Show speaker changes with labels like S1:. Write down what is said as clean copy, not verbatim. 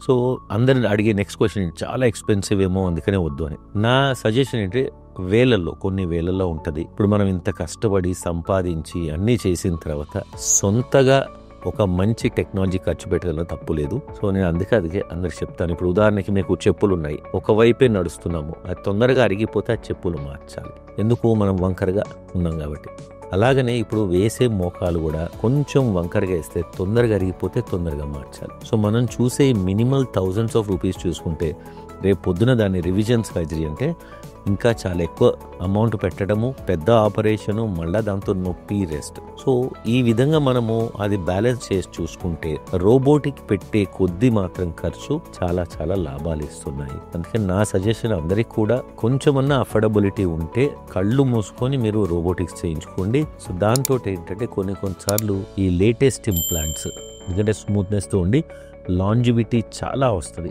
S1: So అందరిని అడిగే next question చాలా ఎక్స్పెన్సివ్ ఏమో అందుకనే వద్దు అని. నా సజెషన్ ఏంటంటే కొన్ని వేలల్లో ఉంటుంది. ఇప్పుడు మనం ఇంత కష్టపడి సంపాదించి అన్నీ చేసిన తర్వాత సొంతగా ఒక మంచి టెక్నాలజీ ఖర్చు పెట్టడంలో తప్పు లేదు. సో నేను అందుకే అందరికి చెప్తాను. ఇప్పుడు ఉదాహరణకి మీకు చెప్పులు ఉన్నాయి, ఒకవైపే నడుస్తున్నాము, అది తొందరగా అరిగిపోతే ఆ చెప్పులు మార్చాలి. ఎందుకు? మనం వంకరగా ఉన్నాం కాబట్టి. అలాగనే ఇప్పుడు వేసే మోకాలు కూడా కొంచెం వంకరగా వేస్తే తొందరగా అరిగిపోతే తొందరగా మార్చాలి. సో మనం చూసే మినిమల్ థౌజండ్స్ ఆఫ్ రూపీస్ చూసుకుంటే రేపు పొద్దున దాన్ని రివిజన్ సర్జరీ అంటే ఇంకా చాలా ఎక్కువ అమౌంట్ పెట్టడము, పెద్ద ఆపరేషను, మళ్ళీ దాంతో నొప్పి, రెస్ట్. సో ఈ విధంగా మనము అది బ్యాలెన్స్ చేసి చూసుకుంటే రోబోటిక్ పెట్టే కొద్ది మాత్రం ఖర్చు చాలా చాలా లాభాలు ఇస్తున్నాయి. అందుకని నా సజెషన్ అందరికి కూడా కొంచెమన్నా అఫోర్డబిలిటీ ఉంటే కళ్ళు మూసుకొని మీరు రోబోటిక్స్ చేయించుకోండి. సో దాంతో ఏంటంటే కొన్నిసార్లు ఈ లేటెస్ట్ ఇంప్లాంట్స్ ఎందుకంటే స్మూత్నెస్తో ఉండి లాంజివిటీ చాలా వస్తుంది.